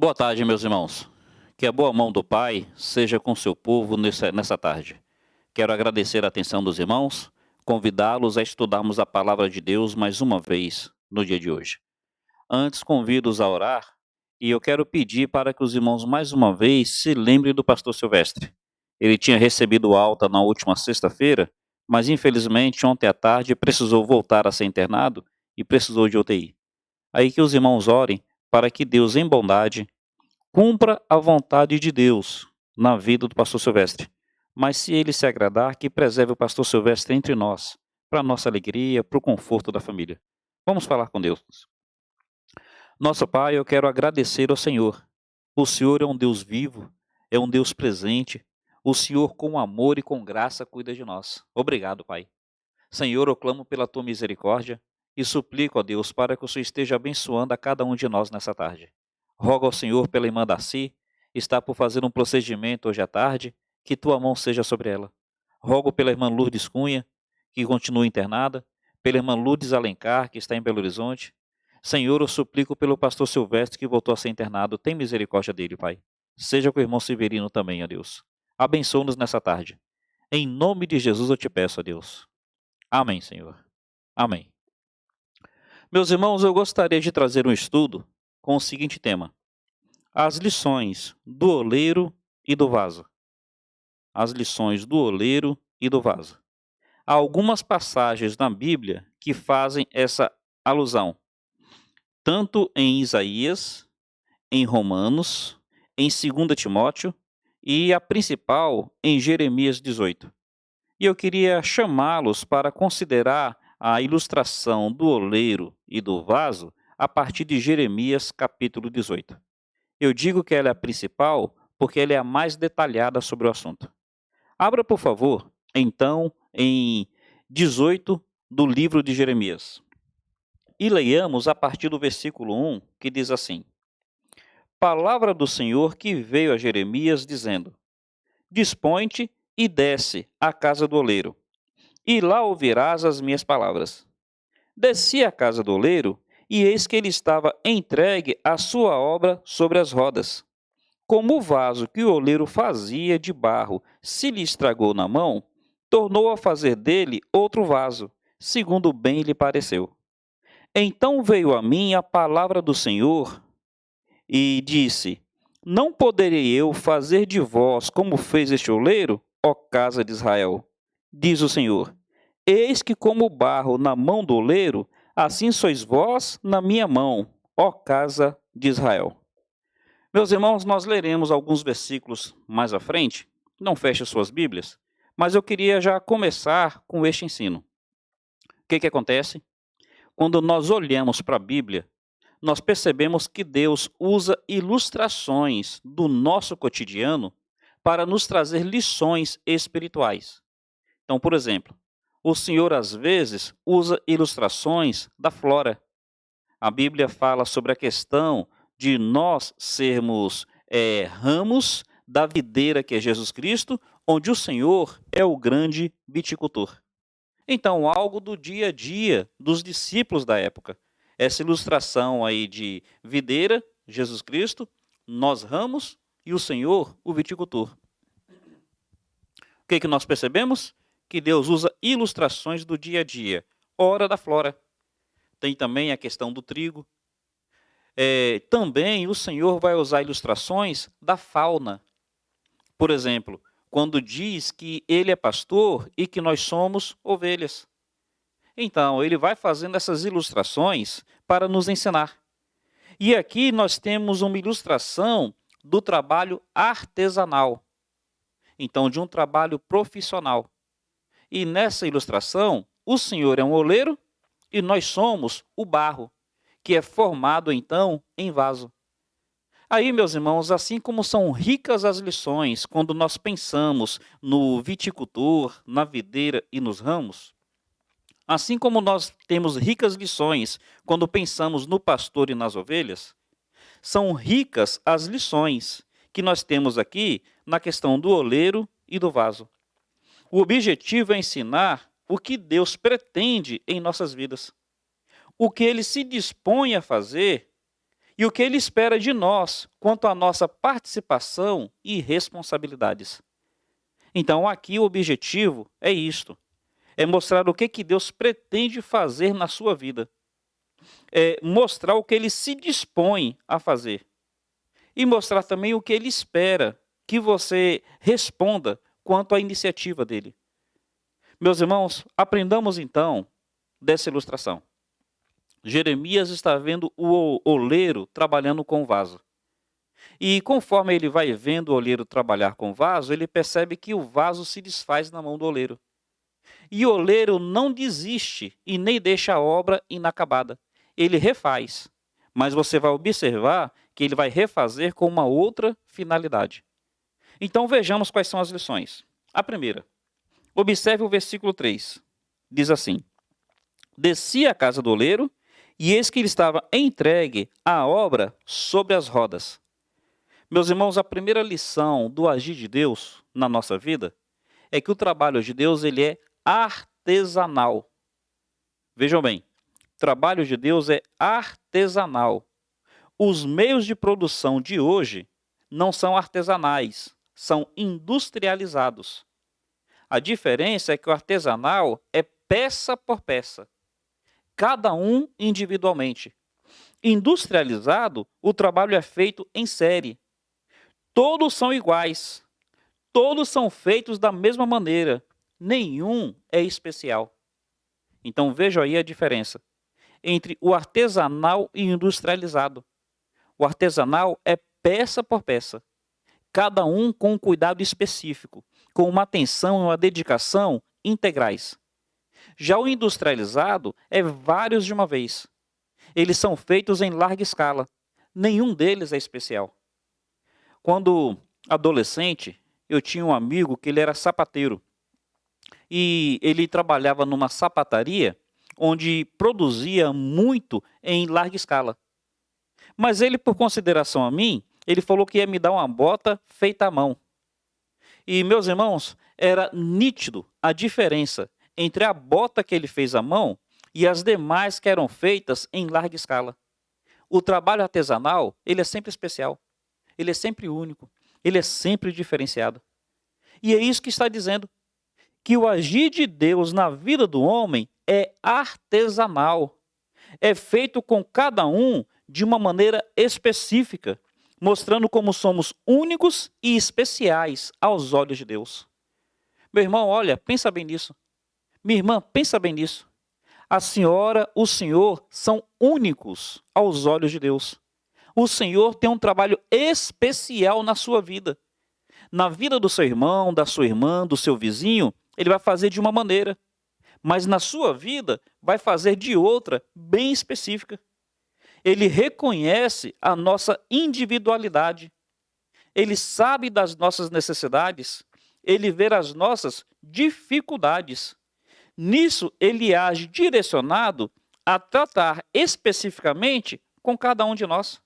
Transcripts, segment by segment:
Boa tarde, meus irmãos. Que a boa mão do Pai seja com seu povo nessa tarde. Quero agradecer a atenção dos irmãos, convidá-los a estudarmos a palavra de Deus mais uma vez no dia de hoje. Antes, convido-os a orar e eu quero pedir para que os irmãos mais uma vez se lembrem do pastor Silvestre. Ele tinha recebido alta na última sexta-feira, mas infelizmente ontem à tarde precisou voltar a ser internado e precisou de UTI. Aí que os irmãos orem para que Deus, em bondade, cumpra a vontade de Deus na vida do pastor Silvestre. Mas se ele se agradar, que preserve o pastor Silvestre entre nós, para nossa alegria, para o conforto da família. Vamos falar com Deus. Nosso Pai, eu quero agradecer ao Senhor. O Senhor é um Deus vivo, é um Deus presente. O Senhor, com amor e com graça, cuida de nós. Obrigado, Pai. Senhor, eu clamo pela tua misericórdia e suplico a Deus para que o Senhor esteja abençoando a cada um de nós nessa tarde. Rogo ao Senhor pela irmã Darcy, está por fazer um procedimento hoje à tarde, que tua mão seja sobre ela. Rogo pela irmã Lourdes Cunha, que continua internada, pela irmã Lourdes Alencar, que está em Belo Horizonte. Senhor, eu suplico pelo pastor Silvestre, que voltou a ser internado. Tem misericórdia dele, Pai. Seja com o irmão Severino também, ó Deus. Abençoa-nos nessa tarde. Em nome de Jesus eu te peço, ó Deus. Amém, Senhor. Amém. Meus irmãos, eu gostaria de trazer um estudo com o seguinte tema: as lições do oleiro e do vaso. As lições do oleiro e do vaso. Há algumas passagens na Bíblia que fazem essa alusão, tanto em Isaías, em Romanos, em 2 Timóteo e a principal em Jeremias 18. E eu queria chamá-los para considerar a ilustração do oleiro e do vaso a partir de Jeremias capítulo 18. Eu digo que ela é a principal porque ela é a mais detalhada sobre o assunto. Abra, por favor, então, em 18 do livro de Jeremias. E leiamos a partir do versículo 1, que diz assim: Palavra do Senhor que veio a Jeremias, dizendo: Dispõe-te e desce à casa do oleiro, e lá ouvirás as minhas palavras. Desci à casa do oleiro, e eis que ele estava entregue à sua obra sobre as rodas. Como o vaso que o oleiro fazia de barro se lhe estragou na mão, tornou a fazer dele outro vaso, segundo bem lhe pareceu. Então veio a mim a palavra do Senhor e disse: Não poderei eu fazer de vós como fez este oleiro, ó casa de Israel? Diz o Senhor: Eis que como barro na mão do oleiro, assim sois vós na minha mão, ó casa de Israel. Meus irmãos, nós leremos alguns versículos mais à frente, não feche suas Bíblias, mas eu queria já começar com este ensino. O que acontece? Quando nós olhamos para a Bíblia, nós percebemos que Deus usa ilustrações do nosso cotidiano para nos trazer lições espirituais. Então, por exemplo, o Senhor às vezes usa ilustrações da flora. A Bíblia fala sobre a questão de nós sermos ramos da videira que é Jesus Cristo, onde o Senhor é o grande viticultor. Então, algo do dia a dia dos discípulos da época. Essa ilustração aí de videira, Jesus Cristo, nós ramos e o Senhor, o viticultor. O que nós percebemos? Que Deus usa ilustrações do dia a dia. Ora da flora. Tem também a questão do trigo. Também o Senhor vai usar ilustrações da fauna. Por exemplo, quando diz que ele é pastor e que nós somos ovelhas. Então, ele vai fazendo essas ilustrações para nos ensinar. E aqui nós temos uma ilustração do trabalho artesanal. Então, de um trabalho profissional. E nessa ilustração, o Senhor é um oleiro e nós somos o barro, que é formado então em vaso. Aí, meus irmãos, assim como são ricas as lições quando nós pensamos no viticultor, na videira e nos ramos, assim como nós temos ricas lições quando pensamos no pastor e nas ovelhas, são ricas as lições que nós temos aqui na questão do oleiro e do vaso. O objetivo é ensinar o que Deus pretende em nossas vidas, o que Ele se dispõe a fazer e o que Ele espera de nós quanto à nossa participação e responsabilidades. Então, aqui o objetivo é isto, é mostrar o que Deus pretende fazer na sua vida, é mostrar o que Ele se dispõe a fazer e mostrar também o que Ele espera que você responda quanto à iniciativa dEle. Meus irmãos, aprendamos então dessa ilustração. Jeremias está vendo o oleiro trabalhando com o vaso. E conforme ele vai vendo o oleiro trabalhar com o vaso, ele percebe que o vaso se desfaz na mão do oleiro. E o oleiro não desiste e nem deixa a obra inacabada. Ele refaz. Mas você vai observar que ele vai refazer com uma outra finalidade. Então vejamos quais são as lições. A primeira, observe o versículo 3. Diz assim: desci à casa do oleiro, e eis que ele estava entregue à obra sobre as rodas. Meus irmãos, a primeira lição do agir de Deus na nossa vida é que o trabalho de Deus ele é artesanal. Vejam bem, o trabalho de Deus é artesanal. Os meios de produção de hoje não são artesanais, são industrializados. A diferença é que o artesanal é peça por peça, cada um individualmente. Industrializado, o trabalho é feito em série. Todos são iguais, todos são feitos da mesma maneira, nenhum é especial. Então veja aí a diferença entre o artesanal e o industrializado. O artesanal é peça por peça, cada um com um cuidado específico, com uma atenção e uma dedicação integrais. Já o industrializado é vários de uma vez. Eles são feitos em larga escala, nenhum deles é especial. Quando adolescente, eu tinha um amigo que ele era sapateiro. E ele trabalhava numa sapataria onde produzia muito em larga escala. Mas ele, por consideração a mim, ele falou que ia me dar uma bota feita à mão. E, meus irmãos, era nítido a diferença entre a bota que ele fez à mão e as demais que eram feitas em larga escala. O trabalho artesanal, ele é sempre especial, ele é sempre único, ele é sempre diferenciado. E é isso que está dizendo, que o agir de Deus na vida do homem é artesanal, é feito com cada um de uma maneira específica, mostrando como somos únicos e especiais aos olhos de Deus. Meu irmão, olha, pensa bem nisso. Minha irmã, pensa bem nisso. A senhora, o senhor são únicos aos olhos de Deus. O Senhor tem um trabalho especial na sua vida. Na vida do seu irmão, da sua irmã, do seu vizinho, ele vai fazer de uma maneira. Mas na sua vida, vai fazer de outra, bem específica. Ele reconhece a nossa individualidade. Ele sabe das nossas necessidades. Ele vê as nossas dificuldades. Nisso, ele age direcionado a tratar especificamente com cada um de nós.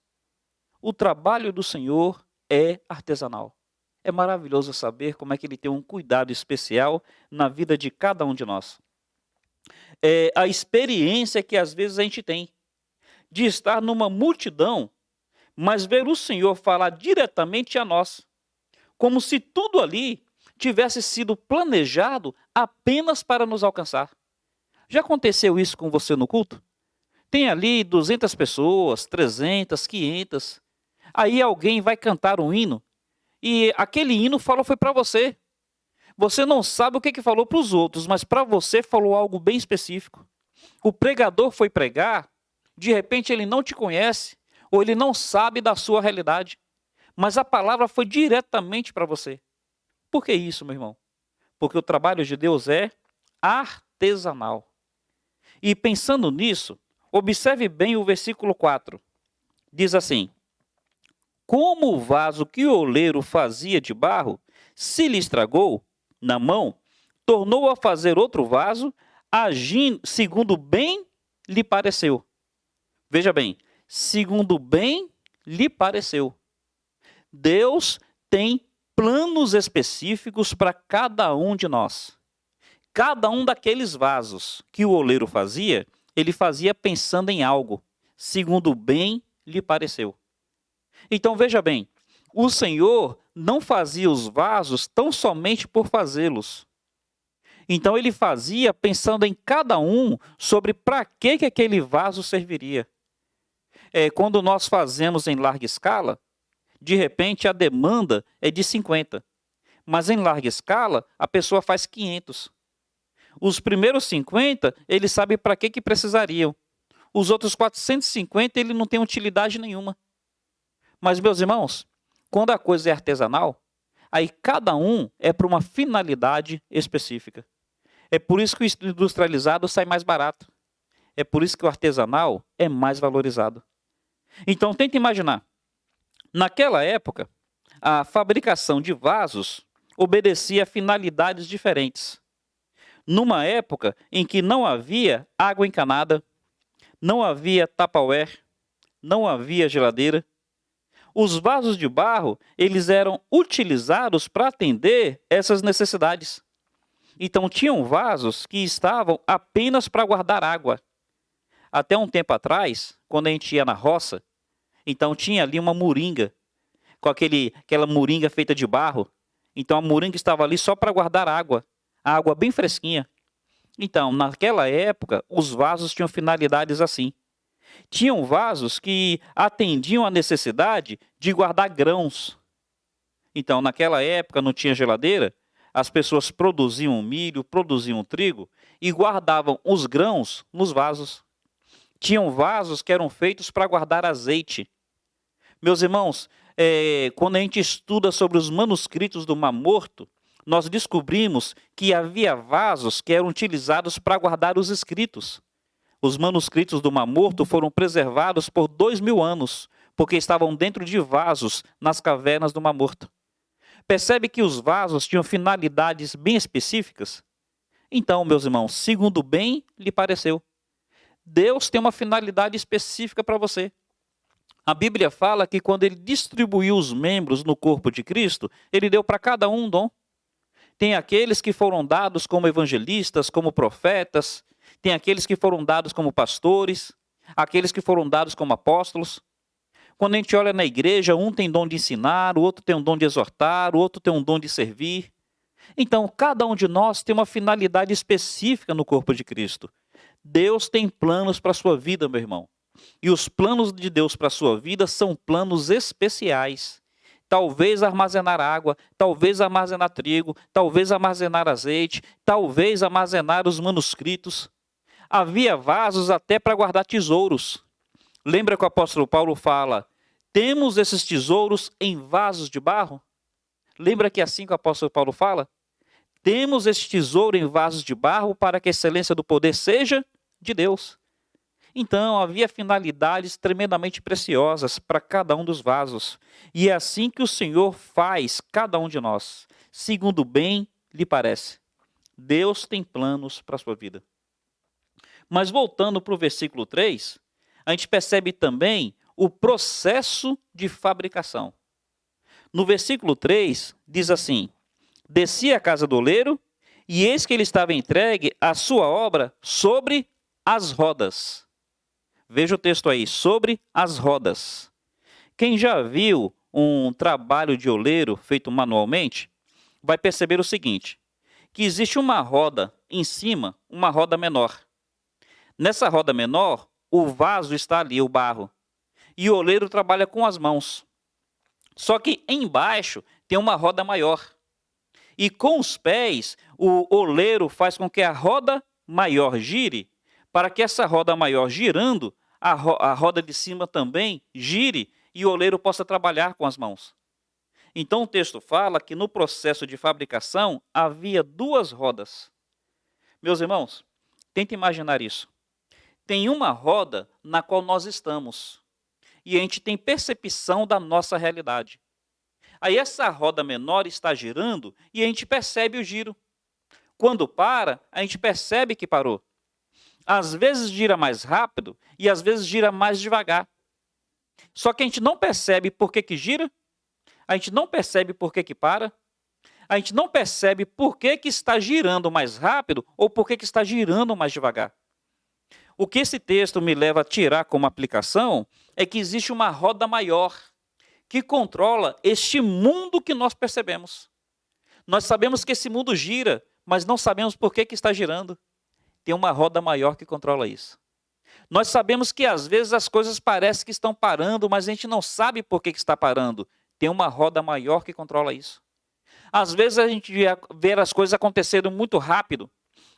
O trabalho do Senhor é artesanal. É maravilhoso saber como é que ele tem um cuidado especial na vida de cada um de nós. É a experiência que às vezes a gente tem de estar numa multidão, mas ver o Senhor falar diretamente a nós, como se tudo ali tivesse sido planejado apenas para nos alcançar. Já aconteceu isso com você no culto? Tem ali 200 pessoas, 300, 500. Aí alguém vai cantar um hino e aquele hino foi para você. Você não sabe o que falou para os outros, mas para você falou algo bem específico. O pregador foi pregar, de repente ele não te conhece, ou ele não sabe da sua realidade, mas a palavra foi diretamente para você. Por que isso, meu irmão? Porque o trabalho de Deus é artesanal. E pensando nisso, observe bem o versículo 4. Diz assim: como o vaso que o oleiro fazia de barro se lhe estragou na mão, tornou a fazer outro vaso, agindo segundo bem lhe pareceu. Veja bem, segundo bem lhe pareceu. Deus tem planos específicos para cada um de nós. Cada um daqueles vasos que o oleiro fazia, ele fazia pensando em algo, segundo bem lhe pareceu. Então veja bem, o Senhor não fazia os vasos tão somente por fazê-los. Então ele fazia pensando em cada um sobre para que aquele vaso serviria. Quando nós fazemos em larga escala, de repente a demanda é de 50, mas em larga escala a pessoa faz 500. Os primeiros 50, ele sabe para que precisariam. Os outros 450, ele não tem utilidade nenhuma. Mas, meus irmãos, quando a coisa é artesanal, aí cada um é para uma finalidade específica. É por isso que o industrializado sai mais barato. É por isso que o artesanal é mais valorizado. Então, tenta imaginar. Naquela época, a fabricação de vasos obedecia a finalidades diferentes. Numa época em que não havia água encanada, não havia Tupperware, não havia geladeira, os vasos de barro, eles eram utilizados para atender essas necessidades. Então, tinham vasos que estavam apenas para guardar água. Até um tempo atrás, quando a gente ia na roça, então tinha ali uma moringa, com aquela moringa feita de barro. Então, a moringa estava ali só para guardar água, a água bem fresquinha. Então, naquela época, os vasos tinham finalidades assim. Tinham vasos que atendiam à necessidade de guardar grãos. Então, naquela época, não tinha geladeira, as pessoas produziam milho, produziam trigo e guardavam os grãos nos vasos. Tinham vasos que eram feitos para guardar azeite. Meus irmãos, quando a gente estuda sobre os manuscritos do Mar Morto, nós descobrimos que havia vasos que eram utilizados para guardar os escritos. Os manuscritos do Mar Morto foram preservados por 2000 anos, porque estavam dentro de vasos nas cavernas do Mar Morto. Percebe que os vasos tinham finalidades bem específicas? Então, meus irmãos, segundo bem lhe pareceu. Deus tem uma finalidade específica para você. A Bíblia fala que quando ele distribuiu os membros no corpo de Cristo, ele deu para cada um dom. Tem aqueles que foram dados como evangelistas, como profetas, tem aqueles que foram dados como pastores, aqueles que foram dados como apóstolos. Quando a gente olha na igreja, um tem dom de ensinar, o outro tem um dom de exortar, o outro tem um dom de servir. Então, cada um de nós tem uma finalidade específica no corpo de Cristo. Deus tem planos para a sua vida, meu irmão. E os planos de Deus para a sua vida são planos especiais. Talvez armazenar água, talvez armazenar trigo, talvez armazenar azeite, talvez armazenar os manuscritos. Havia vasos até para guardar tesouros. Lembra que o apóstolo Paulo fala, temos esses tesouros em vasos de barro? Lembra que é assim que o apóstolo Paulo fala? Temos esse tesouro em vasos de barro para que a excelência do poder seja de Deus. Então, havia finalidades tremendamente preciosas para cada um dos vasos. E é assim que o Senhor faz cada um de nós, segundo bem lhe parece. Deus tem planos para a sua vida. Mas voltando para o versículo 3, a gente percebe também o processo de fabricação. No versículo 3, diz assim, desci à casa do oleiro, e eis que ele estava entregue a sua obra sobre as rodas. Veja o texto aí, sobre as rodas. Quem já viu um trabalho de oleiro feito manualmente, vai perceber o seguinte, que existe uma roda em cima, uma roda menor. Nessa roda menor, o vaso está ali, o barro, e o oleiro trabalha com as mãos. Só que embaixo tem uma roda maior. E com os pés, o oleiro faz com que a roda maior gire, para que essa roda maior girando, a roda de cima também gire e o oleiro possa trabalhar com as mãos. Então o texto fala que no processo de fabricação havia duas rodas. Meus irmãos, tenta imaginar isso. Tem uma roda na qual nós estamos e a gente tem percepção da nossa realidade. Aí essa roda menor está girando e a gente percebe o giro. Quando para, a gente percebe que parou. Às vezes gira mais rápido e às vezes gira mais devagar. Só que a gente não percebe por que gira, a gente não percebe por que para, a gente não percebe por que está girando mais rápido ou por que está girando mais devagar. O que esse texto me leva a tirar como aplicação é que existe uma roda maior que controla este mundo que nós percebemos. Nós sabemos que esse mundo gira, mas não sabemos por que está girando. Tem uma roda maior que controla isso. Nós sabemos que às vezes as coisas parecem que estão parando, mas a gente não sabe por que está parando. Tem uma roda maior que controla isso. Às vezes a gente vê as coisas acontecendo muito rápido.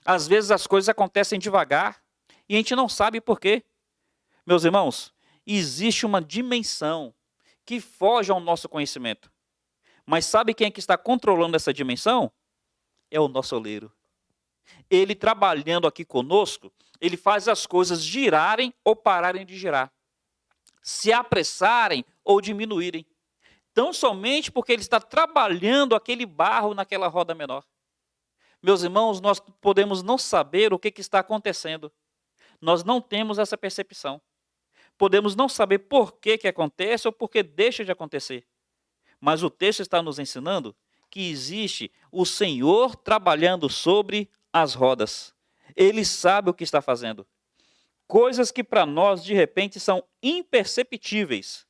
Às vezes as coisas acontecem devagar e a gente não sabe por quê. Meus irmãos, existe uma dimensão que foge ao nosso conhecimento. Mas sabe quem é que está controlando essa dimensão? É o nosso oleiro. Ele trabalhando aqui conosco, ele faz as coisas girarem ou pararem de girar. Se apressarem ou diminuírem. Tão somente porque ele está trabalhando aquele barro naquela roda menor. Meus irmãos, nós podemos não saber o que está acontecendo. Nós não temos essa percepção. Podemos não saber por que acontece ou por que deixa de acontecer. Mas o texto está nos ensinando que existe o Senhor trabalhando sobre as rodas. Ele sabe o que está fazendo. Coisas que para nós, de repente, são imperceptíveis.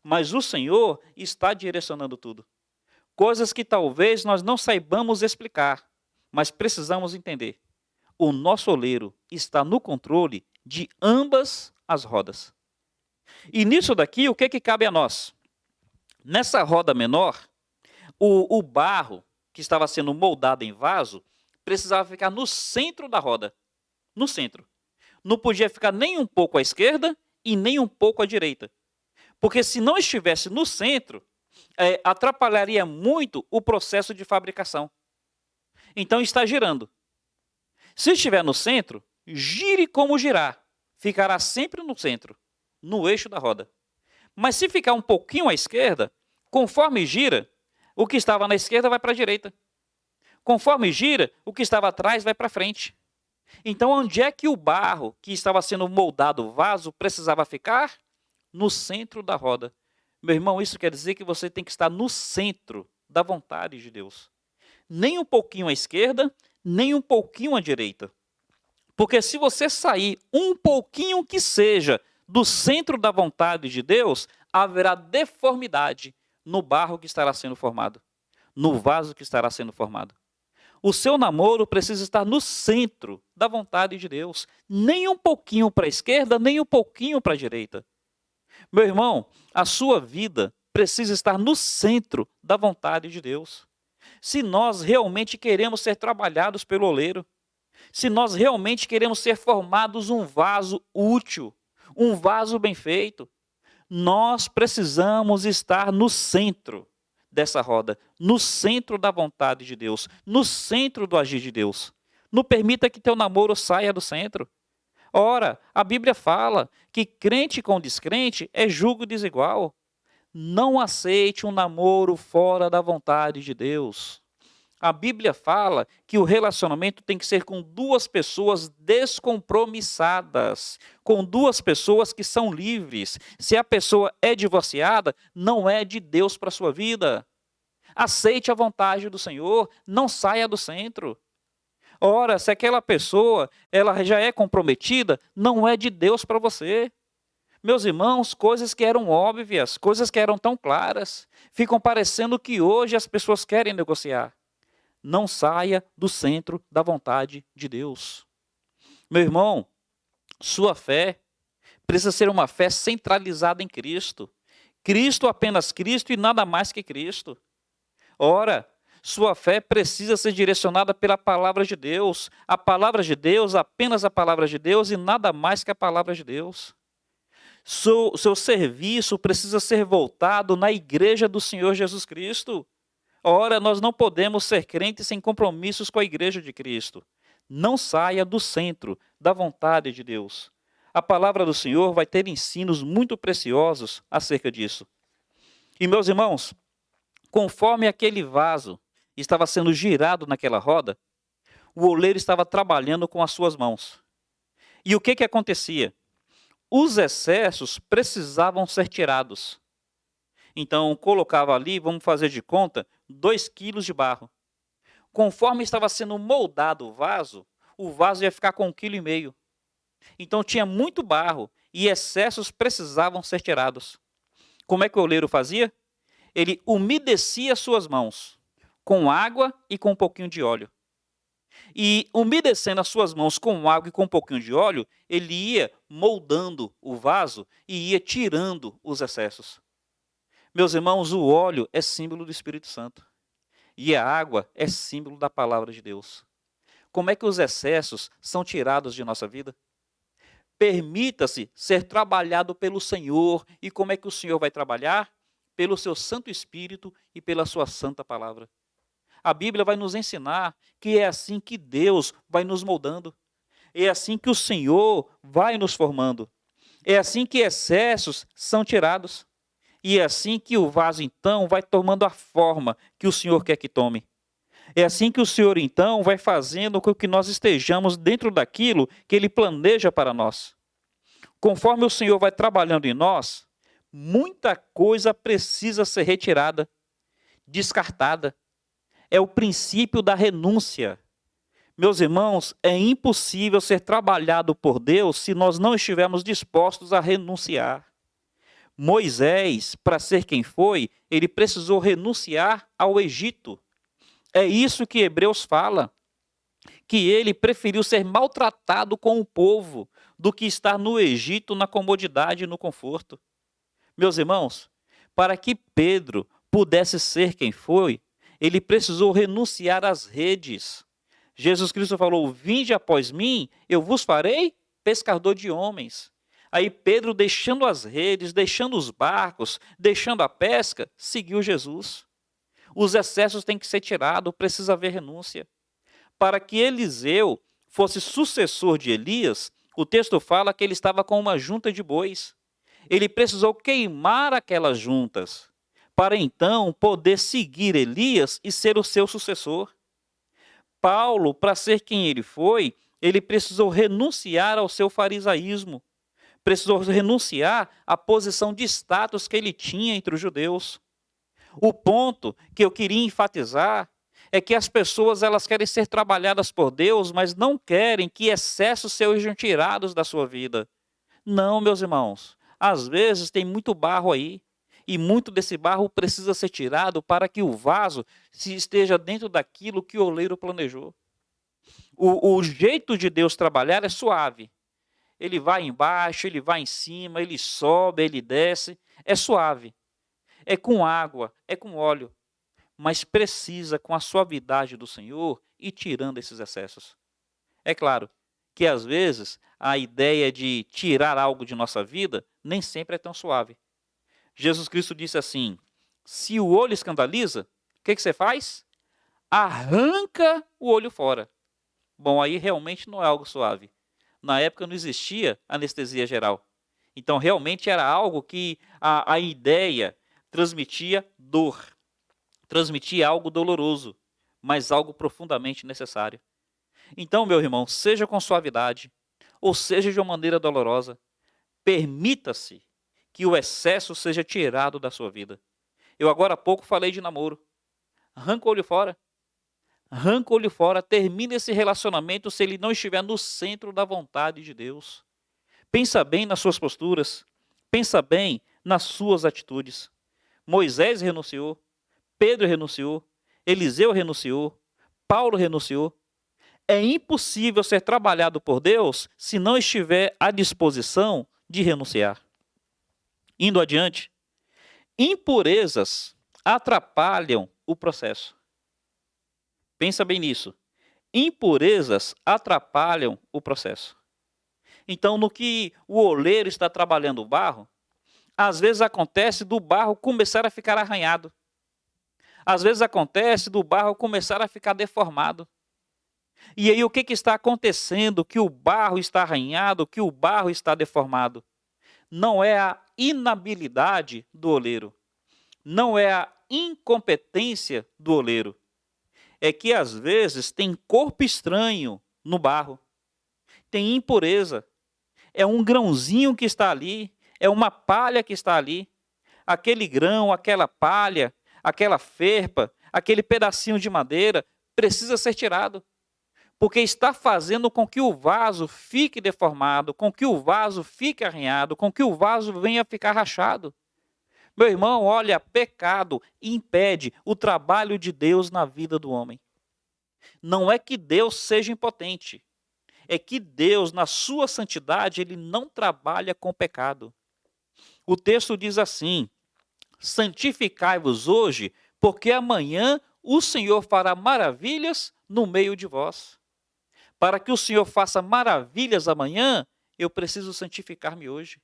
Mas o Senhor está direcionando tudo. Coisas que talvez nós não saibamos explicar, mas precisamos entender. O nosso oleiro está no controle de ambas as rodas. E nisso daqui, o que cabe a nós? Nessa roda menor, o barro que estava sendo moldado em vaso precisava ficar no centro da roda. No centro. Não podia ficar nem um pouco à esquerda e nem um pouco à direita. Porque se não estivesse no centro, atrapalharia muito o processo de fabricação. Então está girando. Se estiver no centro, gire como girar. Ficará sempre no centro, no eixo da roda. Mas se ficar um pouquinho à esquerda, conforme gira, o que estava na esquerda vai para a direita. Conforme gira, o que estava atrás vai para frente. Então, onde é que o barro que estava sendo moldado, o vaso, precisava ficar? No centro da roda. Meu irmão, isso quer dizer que você tem que estar no centro da vontade de Deus. Nem um pouquinho à esquerda, nem um pouquinho à direita. Porque se você sair um pouquinho que seja do centro da vontade de Deus, haverá deformidade no barro que estará sendo formado, no vaso que estará sendo formado. O seu namoro precisa estar no centro da vontade de Deus, nem um pouquinho para a esquerda, nem um pouquinho para a direita. Meu irmão, a sua vida precisa estar no centro da vontade de Deus. Se nós realmente queremos ser trabalhados pelo oleiro, se nós realmente queremos ser formados um vaso útil, um vaso bem feito, nós precisamos estar no centro dessa roda, no centro da vontade de Deus, no centro do agir de Deus. Não permita que teu namoro saia do centro. Ora, a Bíblia fala que crente com descrente é julgo desigual. Não aceite um namoro fora da vontade de Deus. A Bíblia fala que o relacionamento tem que ser com duas pessoas descompromissadas, com duas pessoas que são livres. Se a pessoa é divorciada, não é de Deus para a sua vida. Aceite a vontade do Senhor, não saia do centro. Ora, se aquela pessoa ela já é comprometida, não é de Deus para você. Meus irmãos, coisas que eram óbvias, coisas que eram tão claras, ficam parecendo que hoje as pessoas querem negociar. Não saia do centro da vontade de Deus. Meu irmão, sua fé precisa ser uma fé centralizada em Cristo. Cristo, apenas Cristo e nada mais que Cristo. Ora, sua fé precisa ser direcionada pela palavra de Deus. A palavra de Deus, apenas a palavra de Deus e nada mais que a palavra de Deus. Seu serviço precisa ser voltado na igreja do Senhor Jesus Cristo. Ora, nós não podemos ser crentes sem compromissos com a igreja de Cristo. Não saia do centro da vontade de Deus. A palavra do Senhor vai ter ensinos muito preciosos acerca disso. E meus irmãos, conforme aquele vaso estava sendo girado naquela roda, o oleiro estava trabalhando com as suas mãos. E o que acontecia? Os excessos precisavam ser tirados. Então, colocava ali, vamos fazer de conta, 2 quilos de barro. Conforme estava sendo moldado o vaso ia ficar com 1,5 kg. Então tinha muito barro e excessos precisavam ser tirados. Como é que o oleiro fazia? Ele umedecia suas mãos com água e com um pouquinho de óleo. E umedecendo as suas mãos com água e com um pouquinho de óleo, ele ia moldando o vaso e ia tirando os excessos. Meus irmãos, o óleo é símbolo do Espírito Santo. E a água é símbolo da palavra de Deus. Como é que os excessos são tirados de nossa vida? Permita-se ser trabalhado pelo Senhor. E como é que o Senhor vai trabalhar? Pelo seu Santo Espírito e pela sua santa palavra. A Bíblia vai nos ensinar que é assim que Deus vai nos moldando. É assim que o Senhor vai nos formando. É assim que excessos são tirados. E é assim que o vaso, então, vai tomando a forma que o Senhor quer que tome. É assim que o Senhor, então, vai fazendo com que nós estejamos dentro daquilo que Ele planeja para nós. Conforme o Senhor vai trabalhando em nós, muita coisa precisa ser retirada, descartada. É o princípio da renúncia. Meus irmãos, é impossível ser trabalhado por Deus se nós não estivermos dispostos a renunciar. Moisés, para ser quem foi, ele precisou renunciar ao Egito. É isso que Hebreus fala, que ele preferiu ser maltratado com o povo do que estar no Egito na comodidade e no conforto. Meus irmãos, para que Pedro pudesse ser quem foi, ele precisou renunciar às redes. Jesus Cristo falou: vinde após mim, eu vos farei pescador de homens. Aí Pedro, deixando as redes, deixando os barcos, deixando a pesca, seguiu Jesus. Os excessos têm que ser tirados, precisa haver renúncia. Para que Eliseu fosse sucessor de Elias, o texto fala que ele estava com uma junta de bois. Ele precisou queimar aquelas juntas, para então poder seguir Elias e ser o seu sucessor. Paulo, para ser quem ele foi, ele precisou renunciar ao seu farisaísmo. Precisou renunciar à posição de status que ele tinha entre os judeus. O ponto que eu queria enfatizar é que as pessoas elas querem ser trabalhadas por Deus, mas não querem que excessos sejam tirados da sua vida. Não, meus irmãos. Às vezes tem muito barro aí, e muito desse barro precisa ser tirado para que o vaso se esteja dentro daquilo que o oleiro planejou. O jeito de Deus trabalhar é suave. Ele vai embaixo, ele vai em cima, ele sobe, ele desce. É suave. É com água, é com óleo. Mas precisa, com a suavidade do Senhor, ir tirando esses excessos. É claro que, às vezes, a ideia de tirar algo de nossa vida nem sempre é tão suave. Jesus Cristo disse assim: se o olho escandaliza, o que você faz? Arranca o olho fora. Bom, aí realmente não é algo suave. Na época não existia anestesia geral. Então, realmente era algo que a ideia transmitia dor. Transmitia algo doloroso, mas algo profundamente necessário. Então, meu irmão, seja com suavidade, ou seja de uma maneira dolorosa, permita-se que o excesso seja tirado da sua vida. Eu agora há pouco falei de namoro. Arranca o olho fora. Arranca o olho fora, termine esse relacionamento se ele não estiver no centro da vontade de Deus. Pensa bem nas suas posturas, pensa bem nas suas atitudes. Moisés renunciou, Pedro renunciou, Eliseu renunciou, Paulo renunciou. É impossível ser trabalhado por Deus se não estiver à disposição de renunciar. Indo adiante, impurezas atrapalham o processo. Pensa bem nisso. Impurezas atrapalham o processo. Então, no que o oleiro está trabalhando o barro, às vezes acontece do barro começar a ficar arranhado. Às vezes acontece do barro começar a ficar deformado. E aí o que está acontecendo? Que o barro está arranhado, que o barro está deformado. Não é a inabilidade do oleiro. Não é a incompetência do oleiro. É que às vezes tem corpo estranho no barro. Tem impureza. É um grãozinho que está ali. É uma palha que está ali. Aquele grão, aquela palha, aquela ferpa, aquele pedacinho de madeira precisa ser tirado. porque está fazendo com que o vaso fique deformado, com que o vaso fique arranhado, com que o vaso venha a ficar rachado. Meu irmão, olha, pecado impede o trabalho de Deus na vida do homem. Não é que Deus seja impotente, é que Deus, na sua santidade, ele não trabalha com pecado. O texto diz assim: santificai-vos hoje, porque amanhã o Senhor fará maravilhas no meio de vós. Para que o Senhor faça maravilhas amanhã, eu preciso santificar-me hoje.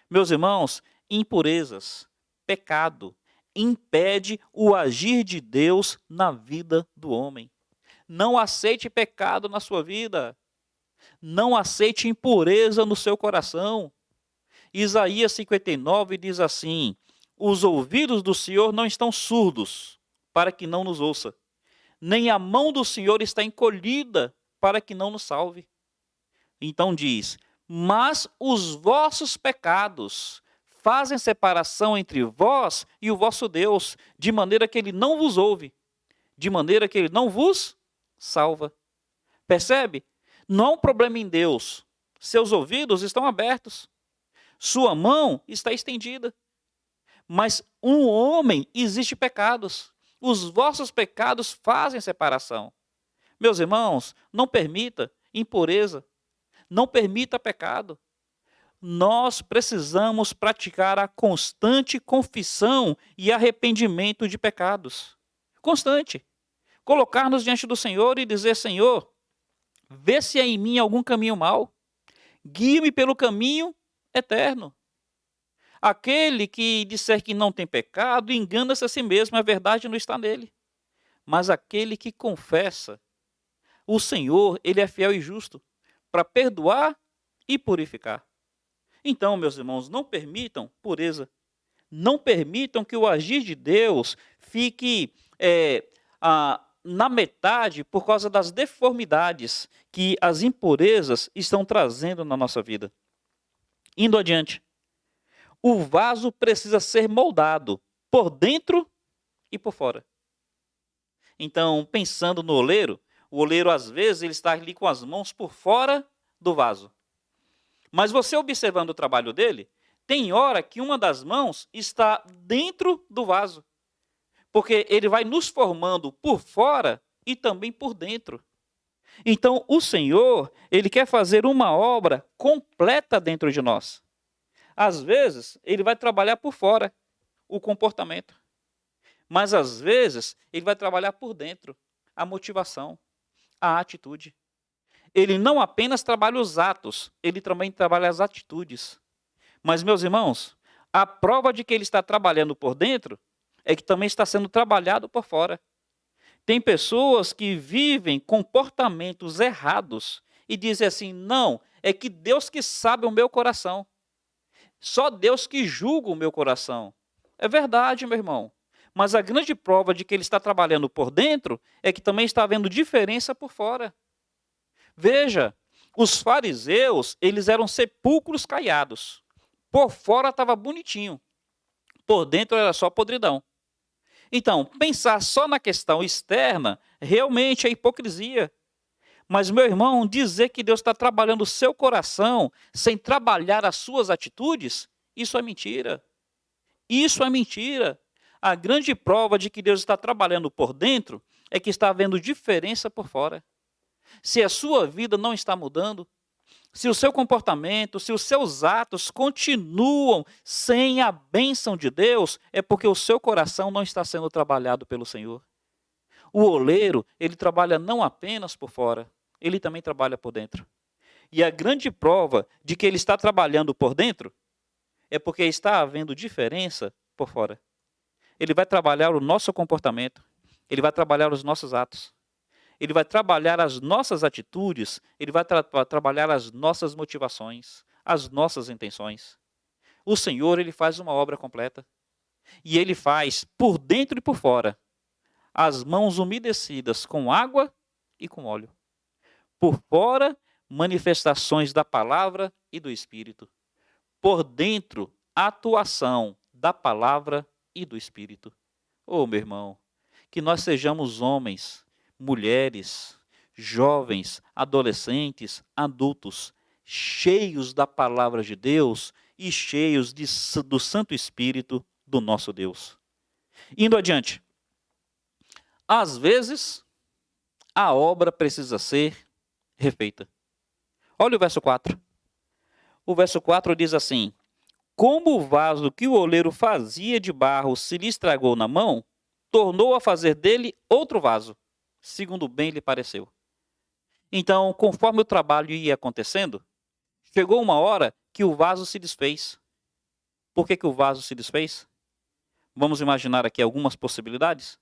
Meus irmãos, impurezas, pecado, impede o agir de Deus na vida do homem. Não aceite pecado na sua vida. Não aceite impureza no seu coração. Isaías 59 diz assim: os ouvidos do Senhor não estão surdos, para que não nos ouça, nem a mão do Senhor está encolhida, para que não nos salve. Então diz: mas os vossos pecados fazem separação entre vós e o vosso Deus, de maneira que ele não vos ouve, de maneira que ele não vos salva. Percebe? Não há um problema em Deus. Seus ouvidos estão abertos. Sua mão está estendida. Mas um homem existe pecados. Os vossos pecados fazem separação. Meus irmãos, não permita impureza. Não permita pecado. Nós precisamos praticar a constante confissão e arrependimento de pecados. Constante. Colocar-nos diante do Senhor e dizer: Senhor, vê se há em mim algum caminho mau. Guia-me pelo caminho eterno. Aquele que disser que não tem pecado, engana-se a si mesmo, a verdade não está nele. Mas aquele que confessa, o Senhor, ele é fiel e justo para perdoar e purificar. Então, meus irmãos, não permitam pureza. Não permitam que o agir de Deus fique na metade por causa das deformidades que as impurezas estão trazendo na nossa vida. Indo adiante. O vaso precisa ser moldado por dentro e por fora. Então, pensando no oleiro, o oleiro às vezes ele está ali com as mãos por fora do vaso. Mas você observando o trabalho dele, tem hora que uma das mãos está dentro do vaso. Porque ele vai nos formando por fora e também por dentro. Então, o Senhor, ele quer fazer uma obra completa dentro de nós. Às vezes, ele vai trabalhar por fora, o comportamento. Mas, às vezes, ele vai trabalhar por dentro, a motivação, a atitude. Ele não apenas trabalha os atos, ele também trabalha as atitudes. Mas, meus irmãos, a prova de que ele está trabalhando por dentro é que também está sendo trabalhado por fora. Tem pessoas que vivem comportamentos errados e dizem assim: não, é que Deus que sabe o meu coração. Só Deus que julga o meu coração. É verdade, meu irmão. Mas a grande prova de que ele está trabalhando por dentro é que também está havendo diferença por fora. Veja, os fariseus, eles eram sepulcros caiados. Por fora estava bonitinho. Por dentro era só podridão. Então, pensar só na questão externa realmente é hipocrisia. Mas, meu irmão, dizer que Deus está trabalhando o seu coração sem trabalhar as suas atitudes, isso é mentira. Isso é mentira. A grande prova de que Deus está trabalhando por dentro é que está havendo diferença por fora. Se a sua vida não está mudando, se o seu comportamento, se os seus atos continuam sem a bênção de Deus, é porque o seu coração não está sendo trabalhado pelo Senhor. O oleiro, ele trabalha não apenas por fora, ele também trabalha por dentro. E a grande prova de que ele está trabalhando por dentro é porque está havendo diferença por fora. Ele vai trabalhar o nosso comportamento, ele vai trabalhar os nossos atos, ele vai trabalhar as nossas atitudes, ele vai trabalhar as nossas motivações, as nossas intenções. O Senhor, ele faz uma obra completa. E ele faz por dentro e por fora, as mãos umedecidas com água e com óleo. Por fora, manifestações da palavra e do Espírito. Por dentro, atuação da palavra e do Espírito. Oh, meu irmão, que nós sejamos homens, mulheres, jovens, adolescentes, adultos, cheios da palavra de Deus e cheios do Santo Espírito do nosso Deus. Indo adiante. Às vezes, a obra precisa ser refeita. Olha o verso 4. O verso 4 diz assim: como o vaso que o oleiro fazia de barro se lhe estragou na mão, tornou a fazer dele outro vaso, segundo bem lhe pareceu. Então, conforme o trabalho ia acontecendo, chegou uma hora que o vaso se desfez. Por que o vaso se desfez? Vamos imaginar aqui algumas possibilidades.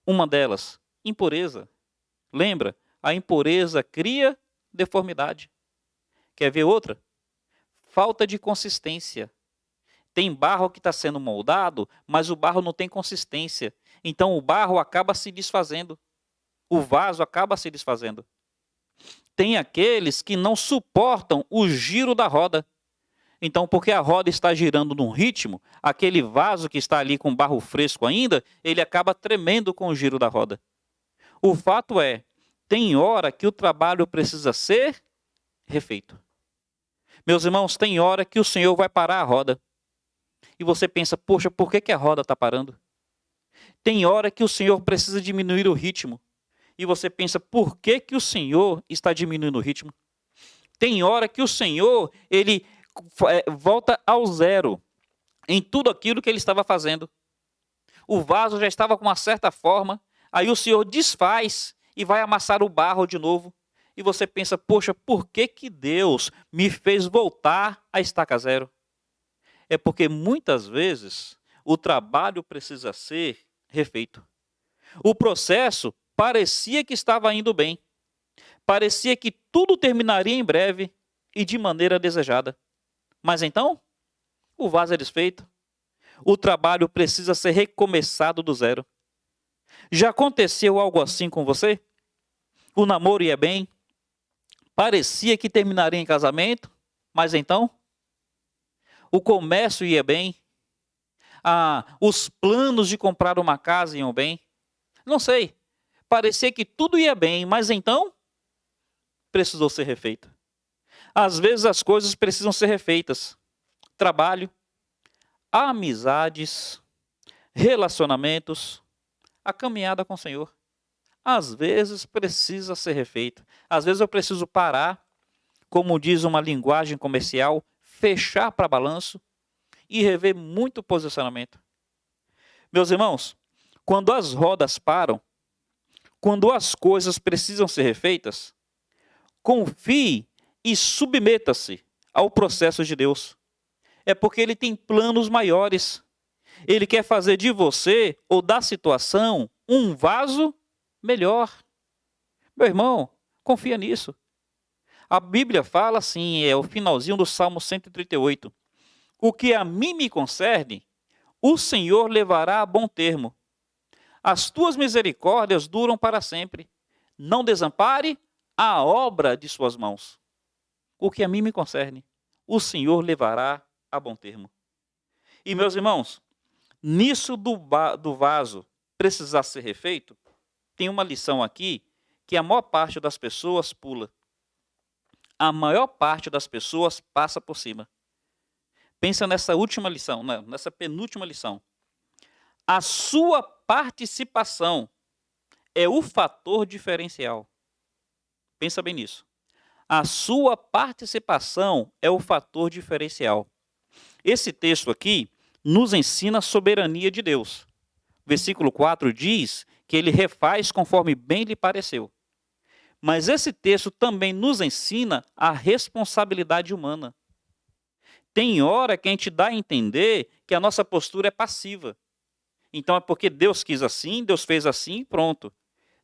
Uma delas, impureza. Lembra? A impureza cria deformidade. Quer ver outra? Falta de consistência. Tem barro que está sendo moldado, mas o barro não tem consistência. Então o barro acaba se desfazendo. O vaso acaba se desfazendo. Tem aqueles que não suportam o giro da roda. Então, porque a roda está girando num ritmo, aquele vaso que está ali com barro fresco ainda, ele acaba tremendo com o giro da roda. O fato é, tem hora que o trabalho precisa ser refeito. Meus irmãos, tem hora que o Senhor vai parar a roda. E você pensa, poxa, por que a roda está parando? Tem hora que o Senhor precisa diminuir o ritmo. E você pensa, por que o Senhor está diminuindo o ritmo? Tem hora que o Senhor, ele volta ao zero em tudo aquilo que ele estava fazendo. O vaso já estava com uma certa forma, aí o Senhor desfaz e vai amassar o barro de novo. E você pensa, poxa, por que Deus me fez voltar à estaca zero? É porque muitas vezes o trabalho precisa ser refeito. O processo parecia que estava indo bem. Parecia que tudo terminaria em breve e de maneira desejada. Mas então, o vaso é desfeito. O trabalho precisa ser recomeçado do zero. Já aconteceu algo assim com você? O namoro ia bem? Parecia que terminaria em casamento? Mas então? O comércio ia bem? Os planos de comprar uma casa iam bem? Não sei. Parecia que tudo ia bem, mas então precisou ser refeito. Às vezes as coisas precisam ser refeitas. Trabalho, amizades, relacionamentos, a caminhada com o Senhor. Às vezes precisa ser refeito. Às vezes eu preciso parar, como diz uma linguagem comercial, fechar para balanço e rever muito posicionamento. Meus irmãos, quando as rodas param, quando as coisas precisam ser refeitas, confie e submeta-se ao processo de Deus. É porque Ele tem planos maiores. Ele quer fazer de você ou da situação um vaso melhor. Meu irmão, confia nisso. A Bíblia fala assim, é o finalzinho do Salmo 138. O que a mim me concerne, o Senhor levará a bom termo. As tuas misericórdias duram para sempre. Não desampare a obra de suas mãos. O que a mim me concerne, o Senhor levará a bom termo. E meus irmãos, nisso do vaso precisar ser refeito, tem uma lição aqui que a maior parte das pessoas pula. A maior parte das pessoas passa por cima. Pensa nessa última lição, nessa penúltima lição. A sua participação é o fator diferencial. Pensa bem nisso. A sua participação é o fator diferencial. Esse texto aqui nos ensina a soberania de Deus. Versículo 4 diz que ele refaz conforme bem lhe pareceu. Mas esse texto também nos ensina a responsabilidade humana. Tem hora que a gente dá a entender que a nossa postura é passiva. Então é porque Deus quis assim, Deus fez assim e pronto.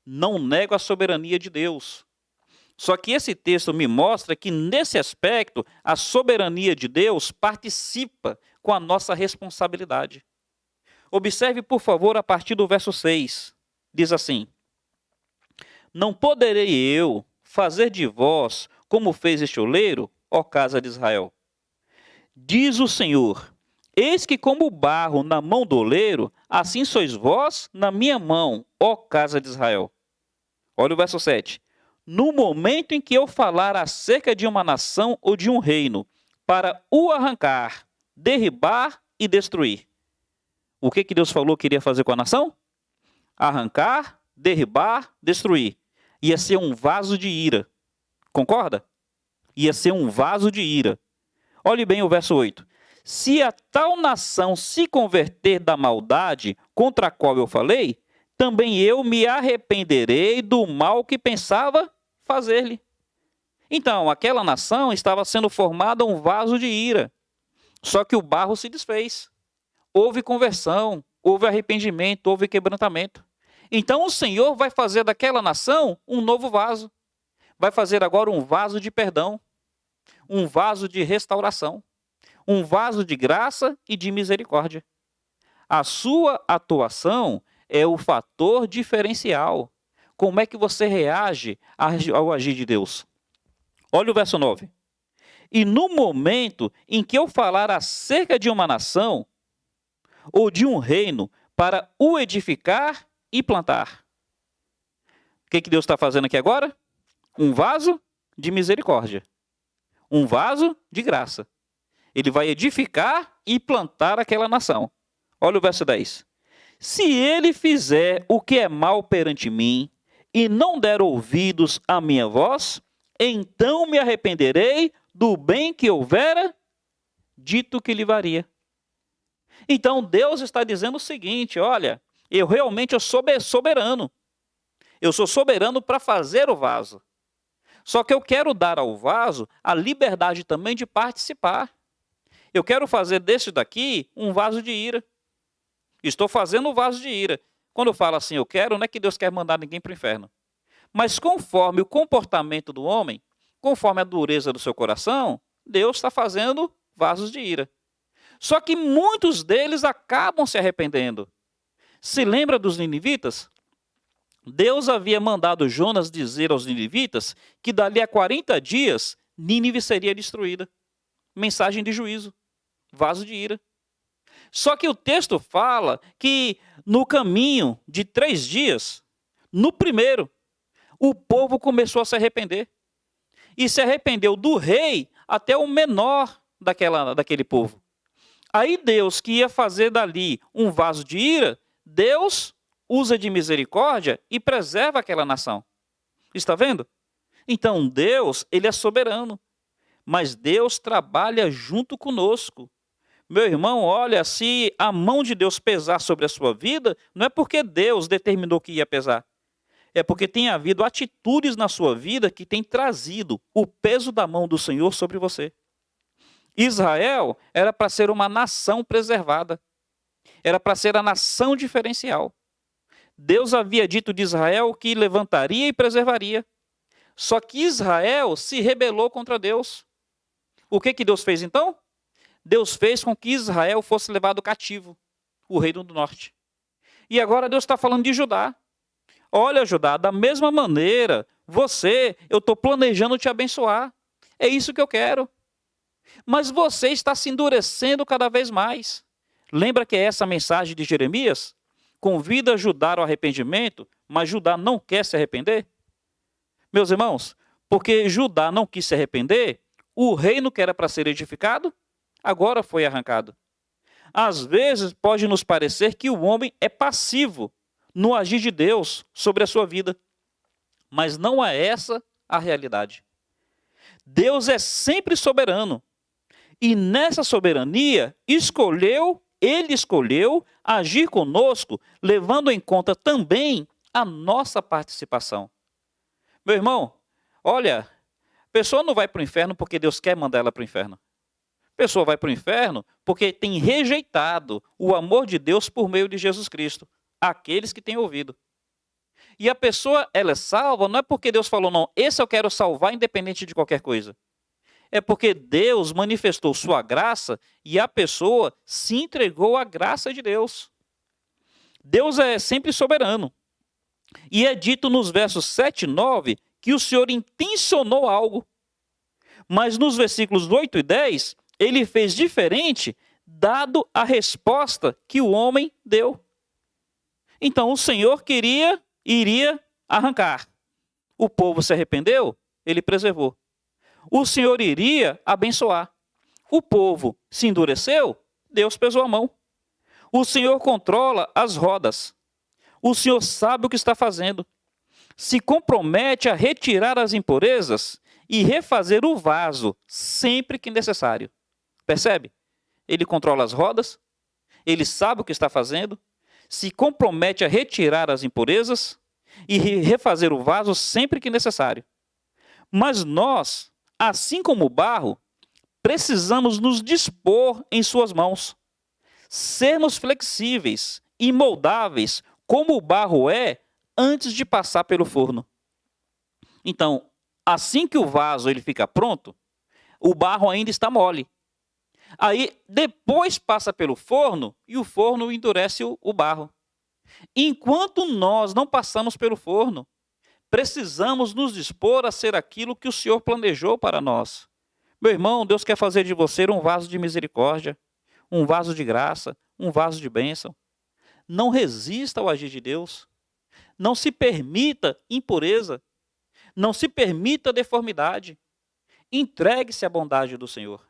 Não nego a soberania de Deus. Só que esse texto me mostra que nesse aspecto a soberania de Deus participa com a nossa responsabilidade. Observe, por favor, a partir do verso 6. Diz assim: não poderei eu fazer de vós como fez este oleiro, ó casa de Israel? Diz o Senhor: eis que como o barro na mão do oleiro, assim sois vós na minha mão, ó casa de Israel. Olha o verso 7. no momento em que eu falar acerca de uma nação ou de um reino, para o arrancar, derribar e destruir. O que Deus falou que iria fazer com a nação? Arrancar, derribar, destruir. Ia ser um vaso de ira. Concorda? Ia ser um vaso de ira. Olhe bem o verso 8. Se a tal nação se converter da maldade contra a qual eu falei, também eu me arrependerei do mal que pensava fazer-lhe. Então, aquela nação estava sendo formada um vaso de ira. Só que o barro se desfez. Houve conversão, houve arrependimento, houve quebrantamento. Então o Senhor vai fazer daquela nação um novo vaso. Vai fazer agora um vaso de perdão, um vaso de restauração, um vaso de graça e de misericórdia. A sua atuação é o fator diferencial. Como é que você reage ao agir de Deus? Olha o verso 9. E no momento em que eu falar acerca de uma nação ou de um reino para o edificar e plantar. O que Deus está fazendo aqui agora? Um vaso de misericórdia. Um vaso de graça. Ele vai edificar e plantar aquela nação. Olha o verso 10. Se ele fizer o que é mal perante mim e não der ouvidos à minha voz, então me arrependerei do bem que houvera dito que lhe varia. Então Deus está dizendo o seguinte, olha, eu sou soberano. Eu sou soberano para fazer o vaso. Só que eu quero dar ao vaso a liberdade também de participar. Eu quero fazer desse daqui um vaso de ira. Estou fazendo um vaso de ira. Quando eu falo assim, eu quero, não é que Deus quer mandar ninguém para o inferno. Mas conforme o comportamento do homem, conforme a dureza do seu coração, Deus está fazendo vasos de ira. Só que muitos deles acabam se arrependendo. Se lembra dos ninivitas? Deus havia mandado Jonas dizer aos ninivitas que dali a 40 dias Nínive seria destruída. Mensagem de juízo, vaso de ira. Só que o texto fala que no caminho de 3 dias, no primeiro, o povo começou a se arrepender. E se arrependeu do rei até o menor daquele povo. Aí Deus, que ia fazer dali um vaso de ira, Deus usa de misericórdia e preserva aquela nação. Está vendo? Então Deus, ele é soberano. Mas Deus trabalha junto conosco. Meu irmão, olha, se a mão de Deus pesar sobre a sua vida, não é porque Deus determinou que ia pesar. É porque tem havido atitudes na sua vida que têm trazido o peso da mão do Senhor sobre você. Israel era para ser uma nação preservada. Era para ser a nação diferencial. Deus havia dito de Israel que levantaria e preservaria. Só que Israel se rebelou contra Deus. O que Deus fez então? Deus fez com que Israel fosse levado cativo, o reino do norte. E agora Deus está falando de Judá. Olha, Judá, da mesma maneira, eu estou planejando te abençoar. É isso que eu quero. Mas você está se endurecendo cada vez mais. Lembra que é essa a mensagem de Jeremias? Convida Judá ao arrependimento, mas Judá não quer se arrepender? Meus irmãos, porque Judá não quis se arrepender, o reino que era para ser edificado, agora foi arrancado. Às vezes pode nos parecer que o homem é passivo no agir de Deus sobre a sua vida. Mas não é essa a realidade. Deus é sempre soberano. E nessa soberania, Ele escolheu agir conosco, levando em conta também a nossa participação. Meu irmão, olha, a pessoa não vai para o inferno porque Deus quer mandar ela para o inferno. A pessoa vai para o inferno porque tem rejeitado o amor de Deus por meio de Jesus Cristo, aqueles que têm ouvido. E a pessoa, ela é salva, não é porque Deus falou, não, esse eu quero salvar independente de qualquer coisa. É porque Deus manifestou sua graça e a pessoa se entregou à graça de Deus. Deus é sempre soberano. E é dito nos versos 7 e 9 que o Senhor intencionou algo. Mas nos versículos 8 e 10, ele fez diferente, dado a resposta que o homem deu. Então o Senhor iria arrancar. O povo se arrependeu, ele preservou. O Senhor iria abençoar. O povo se endureceu, Deus pesou a mão. O Senhor controla as rodas. O Senhor sabe o que está fazendo. Se compromete a retirar as impurezas e refazer o vaso sempre que necessário. Percebe? Ele controla as rodas, ele sabe o que está fazendo, se compromete a retirar as impurezas e refazer o vaso sempre que necessário. Mas nós, assim como o barro, precisamos nos dispor em suas mãos, sermos flexíveis e moldáveis como o barro é antes de passar pelo forno. Então, assim que o vaso ele fica pronto, o barro ainda está mole. Aí, depois passa pelo forno e o forno endurece o barro. Enquanto nós não passamos pelo forno, precisamos nos dispor a ser aquilo que o Senhor planejou para nós. Meu irmão, Deus quer fazer de você um vaso de misericórdia, um vaso de graça, um vaso de bênção. Não resista ao agir de Deus. Não se permita impureza. Não se permita deformidade. Entregue-se à bondade do Senhor.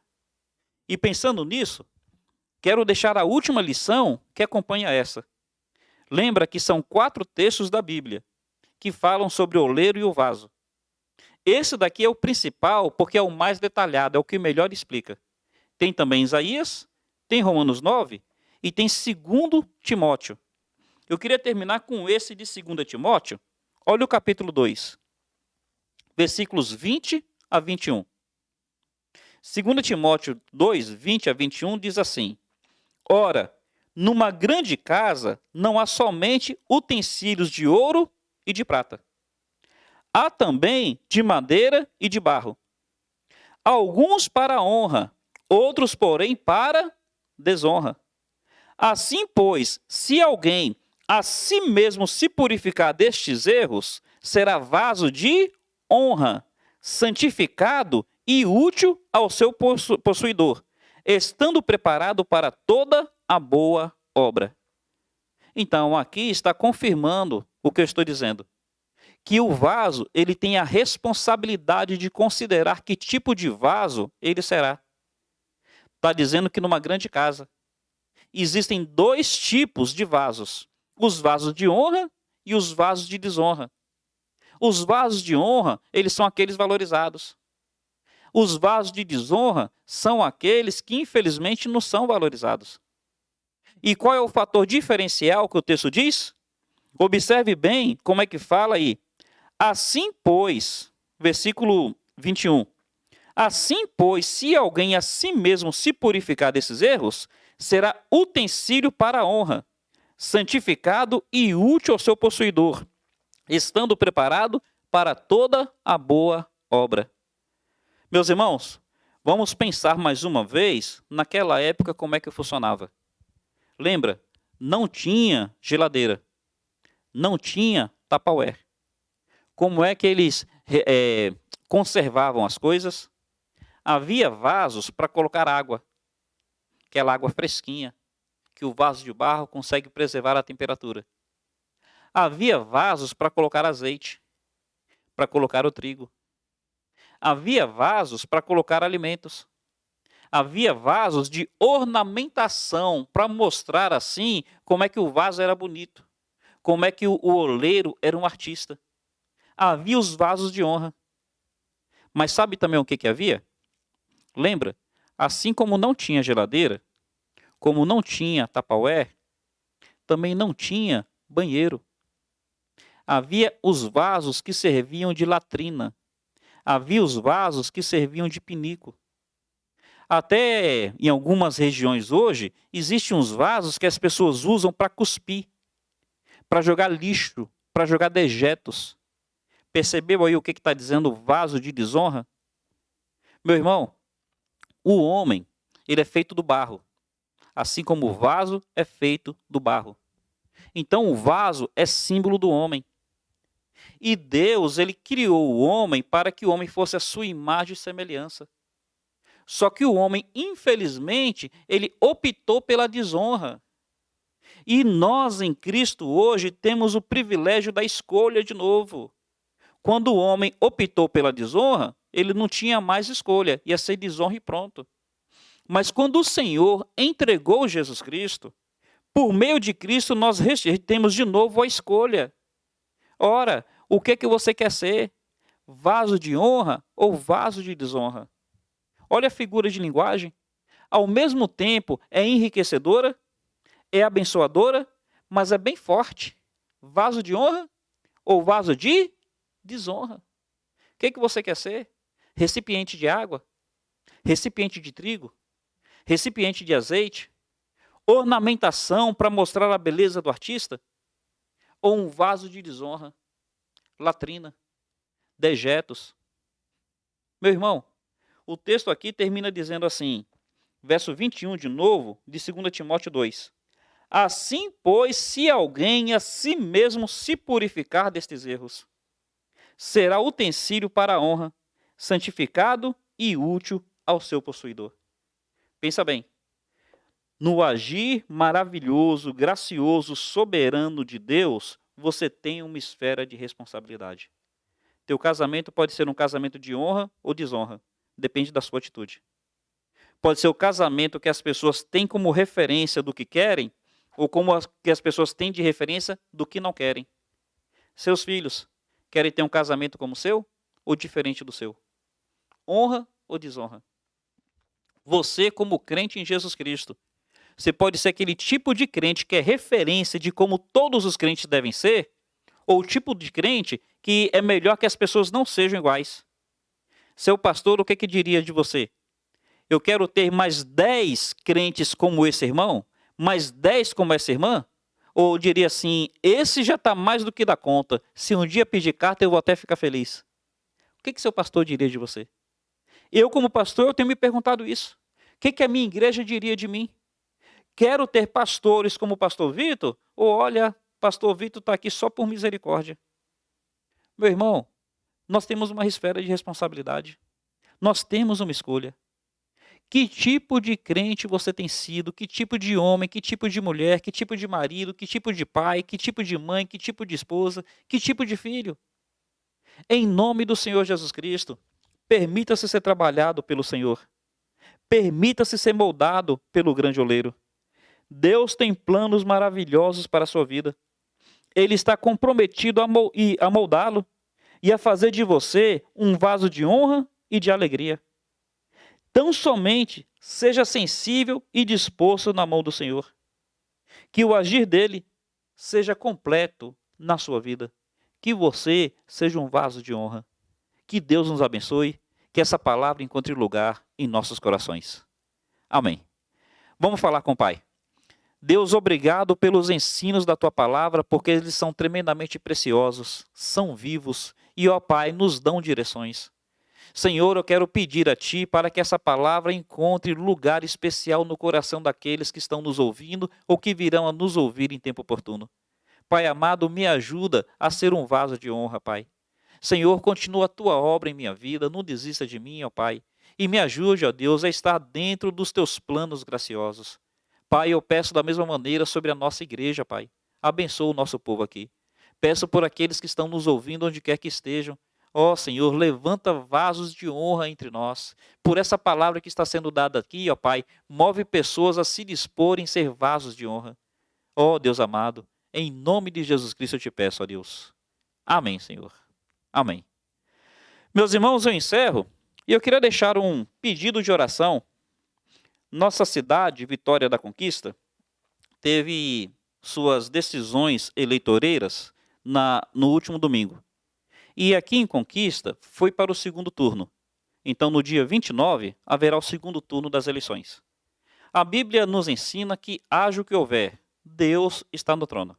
E pensando nisso, quero deixar a última lição que acompanha essa. Lembra que são 4 textos da Bíblia que falam sobre o oleiro e o vaso. Esse daqui é o principal porque é o mais detalhado, é o que melhor explica. Tem também Isaías, tem Romanos 9 e tem 2 Timóteo. Eu queria terminar com esse de 2 Timóteo. Olha o capítulo 2, versículos 20 a 21. 2 Timóteo 2, 20 a 21 diz assim: Ora, numa grande casa não há somente utensílios de ouro e de prata. Há também de madeira e de barro. Alguns para honra, outros, porém, para desonra. Assim, pois, se alguém a si mesmo se purificar destes erros, será vaso de honra, santificado e útil ao seu possuidor, estando preparado para toda a boa obra. Então, aqui está confirmando o que eu estou dizendo, que o vaso ele tem a responsabilidade de considerar que tipo de vaso ele será. Está dizendo que numa grande casa existem 2 tipos de vasos: os vasos de honra e os vasos de desonra. Os vasos de honra, eles são aqueles valorizados. Os vasos de desonra são aqueles que, infelizmente, não são valorizados. E qual é o fator diferencial que o texto diz? Observe bem como é que fala aí. Assim, pois, versículo 21. Assim, pois, se alguém a si mesmo se purificar desses erros, será utensílio para a honra, santificado e útil ao seu possuidor, estando preparado para toda a boa obra. Meus irmãos, vamos pensar mais uma vez naquela época como é que funcionava. Lembra? Não tinha geladeira, não tinha Tupperware. Como é que eles conservavam as coisas? Havia vasos para colocar água, aquela água fresquinha, que o vaso de barro consegue preservar a temperatura. Havia vasos para colocar azeite, para colocar o trigo. Havia vasos para colocar alimentos. Havia vasos de ornamentação para mostrar assim como é que o vaso era bonito, como é que o oleiro era um artista. Havia os vasos de honra. Mas sabe também o que havia? Lembra? Assim como não tinha geladeira, como não tinha Tupperware, também não tinha banheiro. Havia os vasos que serviam de latrina. Havia os vasos que serviam de pinico. Até em algumas regiões hoje, existem uns vasos que as pessoas usam para cuspir, para jogar lixo, para jogar dejetos. Percebeu aí o que está dizendo o vaso de desonra? Meu irmão, o homem, ele é feito do barro, assim como o vaso é feito do barro. Então o vaso é símbolo do homem. E Deus, ele criou o homem para que o homem fosse a sua imagem e semelhança. Só que o homem, infelizmente, ele optou pela desonra. E nós, em Cristo, hoje, temos o privilégio da escolha de novo. Quando o homem optou pela desonra, ele não tinha mais escolha, ia ser desonra e pronto. Mas quando o Senhor entregou Jesus Cristo, por meio de Cristo nós temos de novo a escolha. Ora, o que que você quer ser? Vaso de honra ou vaso de desonra? Olha a figura de linguagem. Ao mesmo tempo é enriquecedora, é abençoadora, mas é bem forte. Vaso de honra ou vaso de desonra? O que que você quer ser? Recipiente de água? Recipiente de trigo? Recipiente de azeite? Ornamentação para mostrar a beleza do artista? Ou um vaso de desonra? Latrina? Dejetos? Meu irmão, o texto aqui termina dizendo assim, verso 21 de novo, de 2 Timóteo 2. Assim, pois, se alguém a si mesmo se purificar destes erros, será utensílio para a honra, santificado e útil ao seu possuidor. Pensa bem, no agir maravilhoso, gracioso, soberano de Deus, você tem uma esfera de responsabilidade. Teu casamento pode ser um casamento de honra ou desonra, depende da sua atitude. Pode ser o casamento que as pessoas têm como referência do que querem, ou que as pessoas têm de referência do que não querem. Seus filhos querem ter um casamento como o seu ou diferente do seu? Honra ou desonra? Você, como crente em Jesus Cristo, você pode ser aquele tipo de crente que é referência de como todos os crentes devem ser, ou o tipo de crente que é melhor que as pessoas não sejam iguais. Seu pastor, o que diria de você? Eu quero ter mais 10 crentes como esse irmão, mais 10 como essa irmã? Ou diria assim, esse já está mais do que dá conta, se um dia pedir carta eu vou até ficar feliz. O que seu pastor diria de você? Eu, como pastor, eu tenho me perguntado isso. O que a minha igreja diria de mim? Quero ter pastores como o pastor Vitor? Ou olha, pastor Vitor está aqui só por misericórdia. Meu irmão, nós temos uma esfera de responsabilidade. Nós temos uma escolha. Que tipo de crente você tem sido? Que tipo de homem? Que tipo de mulher? Que tipo de marido? Que tipo de pai? Que tipo de mãe? Que tipo de esposa? Que tipo de filho? Em nome do Senhor Jesus Cristo, permita-se ser trabalhado pelo Senhor. Permita-se ser moldado pelo grande oleiro. Deus tem planos maravilhosos para a sua vida. Ele está comprometido a moldá-lo e a fazer de você um vaso de honra e de alegria. Tão somente seja sensível e disposto na mão do Senhor. Que o agir dele seja completo na sua vida. Que você seja um vaso de honra. Que Deus nos abençoe. Que essa palavra encontre lugar em nossos corações. Amém. Vamos falar com o Pai. Deus, obrigado pelos ensinos da Tua palavra, porque eles são tremendamente preciosos, são vivos e, ó Pai, nos dão direções. Senhor, eu quero pedir a Ti para que essa palavra encontre lugar especial no coração daqueles que estão nos ouvindo ou que virão a nos ouvir em tempo oportuno. Pai amado, me ajuda a ser um vaso de honra, Pai. Senhor, continua a Tua obra em minha vida, não desista de mim, ó Pai. E me ajude, ó Deus, a estar dentro dos Teus planos graciosos. Pai, eu peço da mesma maneira sobre a nossa igreja, Pai. Abençoa o nosso povo aqui. Peço por aqueles que estão nos ouvindo onde quer que estejam. Ó Senhor, levanta vasos de honra entre nós. Por essa palavra que está sendo dada aqui, ó Pai, move pessoas a se disporem em ser vasos de honra. Ó Deus amado, em nome de Jesus Cristo eu te peço, ó Deus. Amém, Senhor. Amém. Meus irmãos, eu encerro e eu queria deixar um pedido de oração. Nossa cidade, Vitória da Conquista, teve suas decisões eleitoreiras no último domingo. E aqui em Conquista foi para o segundo turno. Então, no dia 29, haverá o segundo turno das eleições. A Bíblia nos ensina que haja o que houver, Deus está no trono.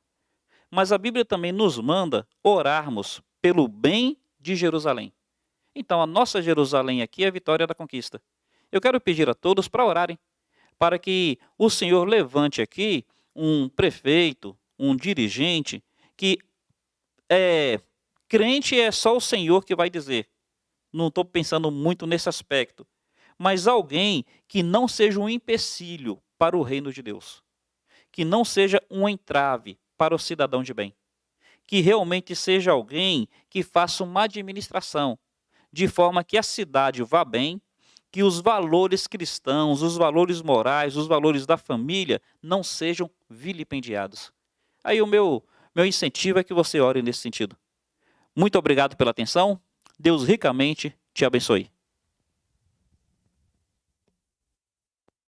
Mas a Bíblia também nos manda orarmos pelo bem de Jerusalém. Então, a nossa Jerusalém aqui é a Vitória da Conquista. Eu quero pedir a todos para orarem, para que o Senhor levante aqui um prefeito, um dirigente, que crente é só o Senhor que vai dizer. Não estou pensando muito nesse aspecto. Mas alguém que não seja um empecilho para o reino de Deus. Que não seja um entrave para o cidadão de bem. que realmente seja alguém que faça uma administração, de forma que a cidade vá bem, que os valores cristãos, os valores morais, os valores da família não sejam vilipendiados. Aí o meu incentivo é que você ore nesse sentido. Muito obrigado pela atenção. Deus ricamente te abençoe.